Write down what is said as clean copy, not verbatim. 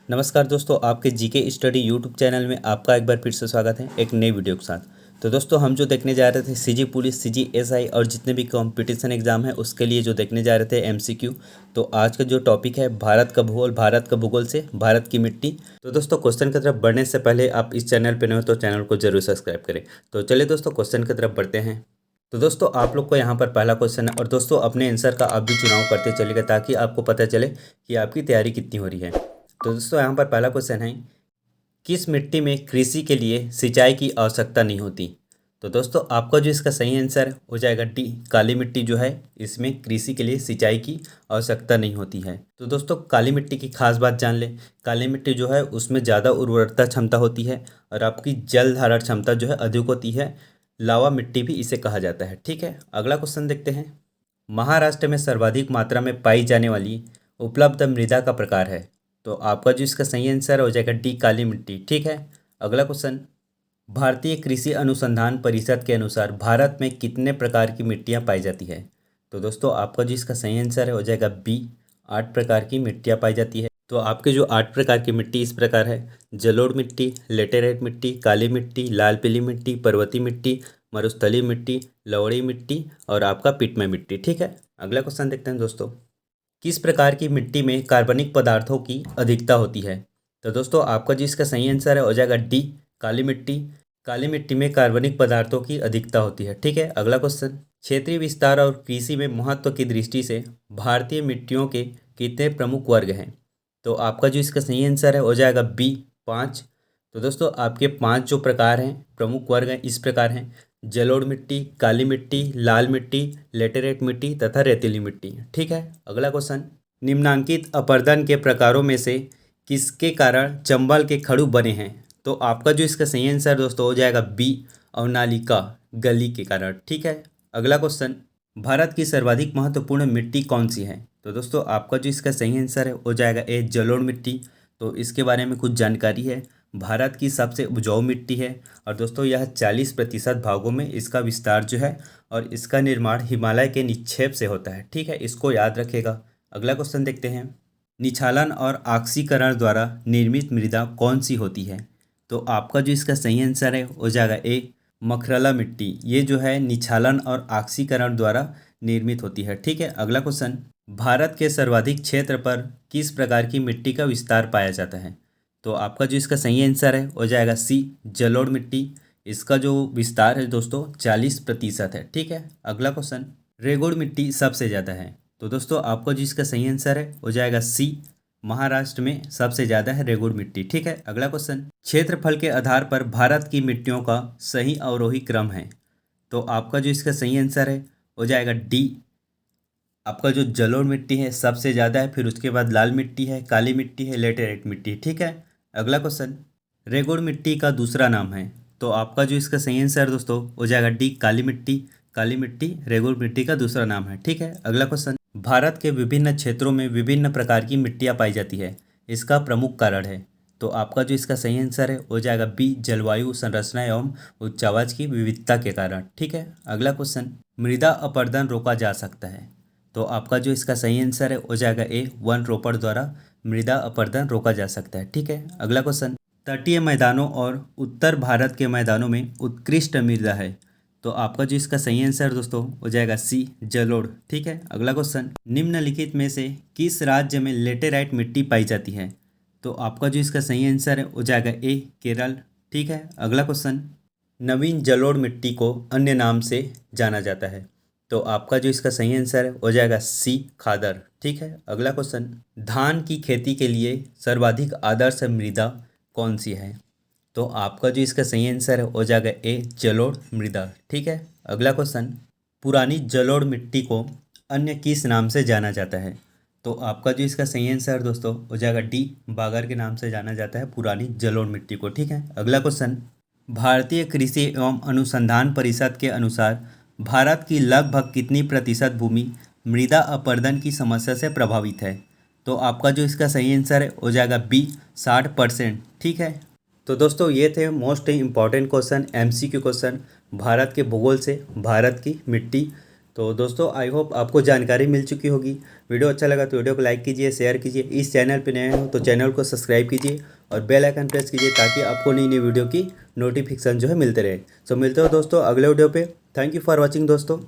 नमस्कार दोस्तों, आपके जीके स्टडी यूट्यूब चैनल में आपका एक बार फिर से स्वागत है एक नई वीडियो के साथ। तो दोस्तों, हम जो देखने जा रहे थे सीजी पुलिस, सीजी एसआई और जितने भी कंपटीशन एग्जाम है उसके लिए जो देखने जा रहे थे एमसीक्यू। तो आज का जो टॉपिक है भारत का भूगोल, भारत का भूगोल से भारत की मिट्टी। तो दोस्तों, क्वेश्चन की तरफ बढ़ने से पहले आप इस चैनल पर नए हो तो चैनल को जरूर सब्सक्राइब करें। तो चलिए दोस्तों, क्वेश्चन की तरफ बढ़ते हैं। तो दोस्तों, आप लोग को यहाँ पर पहला क्वेश्चन है और दोस्तों अपने आंसर का आप भी चुनाव करते चलिएगा ताकि आपको पता चले कि आपकी तैयारी कितनी हो रही है। तो दोस्तों, यहाँ पर पहला क्वेश्चन है, किस मिट्टी में कृषि के लिए सिंचाई की आवश्यकता नहीं होती। तो दोस्तों, आपका जो इसका सही आंसर हो जाएगा डी, काली मिट्टी जो है इसमें कृषि के लिए सिंचाई की आवश्यकता नहीं होती है। तो दोस्तों, काली मिट्टी की खास बात जान ले। काली मिट्टी जो है उसमें ज़्यादा उर्वरता क्षमता होती है और आपकी जल धारण क्षमता जो है अधिक होती है। लावा मिट्टी भी इसे कहा जाता है। ठीक है, अगला क्वेश्चन देखते हैं। महाराष्ट्र में सर्वाधिक मात्रा में पाई जाने वाली उपलब्ध मृदा का प्रकार है। तो आपका जो इसका सही आंसर हो जाएगा डी, काली मिट्टी। ठीक है, अगला क्वेश्चन। भारतीय कृषि अनुसंधान परिषद के अनुसार भारत में कितने प्रकार की मिट्टियां पाई जाती है। तो दोस्तों, आपका जो इसका सही आंसर है हो जाएगा बी, 8 प्रकार की मिट्टियां पाई जाती है। तो आपके जो 8 प्रकार की मिट्टी इस प्रकार है: जलोढ़ मिट्टी, लेटेराइट मिट्टी, काली मिट्टी, लाल पीली मिट्टी, पर्वतीय मिट्टी, मरुस्थलीय मिट्टी, लवणीय मिट्टी और आपका पिटमय मिट्टी। ठीक है, अगला क्वेश्चन देखते हैं दोस्तों। किस प्रकार की मिट्टी में कार्बनिक पदार्थों की अधिकता होती है। तो दोस्तों, आपका जो इसका सही आंसर है हो जाएगा डी, काली मिट्टी। काली मिट्टी में कार्बनिक पदार्थों की अधिकता होती है। ठीक है, अगला क्वेश्चन। क्षेत्रीय विस्तार और कृषि में महत्व की दृष्टि से भारतीय मिट्टियों के कितने प्रमुख वर्ग हैं। तो आपका जो इसका सही आंसर है हो जाएगा बी, 5। तो दोस्तों, आपके 5 जो प्रकार हैं, प्रमुख वर्ग हैं, इस प्रकार हैं: जलोढ़ मिट्टी, काली मिट्टी, लाल मिट्टी, लेटेराइट मिट्टी तथा रेतीली मिट्टी। ठीक है, अगला क्वेश्चन। निम्नांकित अपरदन के प्रकारों में से किसके कारण चंबल के खड़ू बने हैं। तो आपका जो इसका सही आंसर दोस्तों हो जाएगा बी, अवनालिका गली के कारण। ठीक है, अगला क्वेश्चन। भारत की सर्वाधिक महत्वपूर्ण मिट्टी कौन सी है। तो दोस्तों, आपका जो इसका सही आंसर है हो जाएगा ए, जलोढ़ मिट्टी। तो इसके बारे में कुछ जानकारी है। भारत की सबसे उपजाऊ मिट्टी है और दोस्तों यह 40% भागों में इसका विस्तार जो है और इसका निर्माण हिमालय के निक्षेप से होता है। ठीक है, इसको याद रखेगा। अगला क्वेश्चन देखते हैं। निछालन और ऑक्सीकरण द्वारा निर्मित मृदा कौन सी होती है। तो आपका जो इसका सही आंसर है हो जाएगा ए, मखरला मिट्टी। ये जो है निछालन और ऑक्सीकरण द्वारा निर्मित होती है। ठीक है, अगला क्वेश्चन। भारत के सर्वाधिक क्षेत्र पर किस प्रकार की मिट्टी का विस्तार पाया जाता है। तो आपका जो इसका सही आंसर है हो जाएगा सी, जलोढ़ मिट्टी। इसका जो विस्तार है दोस्तों 40% है। ठीक है, अगला क्वेश्चन। रेगुड़ मिट्टी सबसे ज़्यादा है। तो दोस्तों, आपका जो इसका सही आंसर है हो जाएगा सी, महाराष्ट्र में सबसे ज़्यादा है रेगुड़ मिट्टी। ठीक है, अगला क्वेश्चन। क्षेत्रफल के आधार पर भारत की मिट्टियों का सही अवरोही क्रम है। तो आपका जो इसका सही आंसर है हो जाएगा डी, आपका जो जलोढ़ मिट्टी है सबसे ज़्यादा है, फिर उसके बाद लाल मिट्टी है, काली मिट्टी है, लेटेराइट मिट्टी। ठीक है, अगला क्वेश्चन। रेगुड़ मिट्टी का दूसरा नाम है। तो आपका जो इसका सही आंसर दोस्तों हो जाएगा डी, काली मिट्टी। काली मिट्टी रेगुड़ मिट्टी का दूसरा नाम है। ठीक है, अगला क्वेश्चन। भारत के विभिन्न क्षेत्रों में विभिन्न प्रकार की मिट्टियाँ पाई जाती है, इसका प्रमुख कारण है। तो आपका जो इसका सही आंसर है हो जाएगा बी, जलवायु संरचना एवं उच्च आवाज की विविधता के कारण। ठीक है, अगला क्वेश्चन। मृदा अपरदन रोका जा सकता है। तो आपका जो इसका सही आंसर है हो जाएगा ए, वन रोपड़ द्वारा मृदा अपरदन रोका जा सकता है। ठीक है, अगला क्वेश्चन। तटीय मैदानों और उत्तर भारत के मैदानों में उत्कृष्ट मृदा है। तो आपका जो इसका सही आंसर दोस्तों हो जाएगा सी, जलोढ़। ठीक है, अगला क्वेश्चन। निम्नलिखित में से किस राज्य में लेटेराइट मिट्टी पाई जाती है। तो आपका जो इसका सही आंसर है हो जाएगा ए, केरल। ठीक है, अगला क्वेश्चन। नवीन जलोढ़ मिट्टी को अन्य नाम से जाना जाता है। तो आपका जो इसका सही आंसर है हो जाएगा सी, खादर। ठीक है, अगला क्वेश्चन। धान की खेती के लिए सर्वाधिक आदर्श मृदा कौन सी है। तो आपका जो इसका सही आंसर है हो जाएगा ए, जलोढ़ मृदा। ठीक है, अगला क्वेश्चन। पुरानी जलोढ़ मिट्टी को अन्य किस नाम से जाना जाता है। तो आपका जो इसका सही आंसर दोस्तों हो जाएगा डी, बागर के नाम से जाना जाता है पुरानी जलोढ़ मिट्टी को। ठीक है, अगला क्वेश्चन। भारतीय कृषि एवं अनुसंधान परिषद के अनुसार भारत की लगभग कितनी प्रतिशत भूमि मृदा अपरदन की समस्या से प्रभावित है। तो आपका जो इसका सही आंसर है हो जाएगा बी, 60%। ठीक है, तो दोस्तों ये थे most important question, MCQ question Bharat के भूगोल से भारत की मिट्टी। तो दोस्तों आई होप आपको जानकारी मिल चुकी होगी। वीडियो अच्छा लगा तो वीडियो को लाइक कीजिए, शेयर कीजिए। इस चैनल पे नए हो तो चैनल को सब्सक्राइब कीजिए और बेल आइकन प्रेस कीजिए ताकि आपको नई नई वीडियो की नोटिफिकेशन जो है मिलते रहे। सो मिलते हो दोस्तों अगले वीडियो पे। थैंक यू फॉर वॉचिंग दोस्तों।